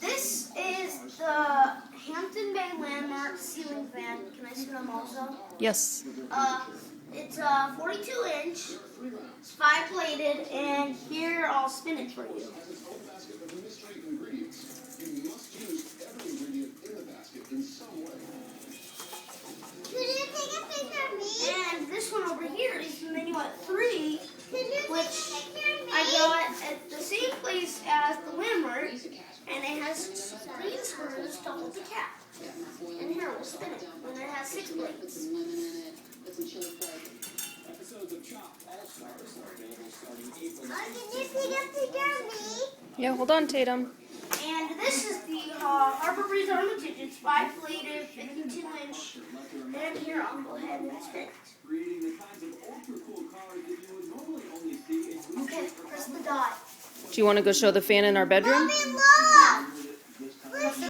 This is the Hampton Bay Landmark ceiling fan. Can I spin them also? Yes. It's 42 inch, it's 5-bladed, and here I'll spin it for you. And this one over here is the Minuet 3, which I got at the same place as the Landmark, and it has 3 screws to hold the cap. And here, we'll spin it, and it has 6 blades. Yeah, hold on, Tatum. And this is the Harbor Breeze Armitage. It's 5-bladed, 52 inch. And here, I'll go ahead and spin it. Okay, press the dot. Do you want to go show the fan in our bedroom? Mommy, look!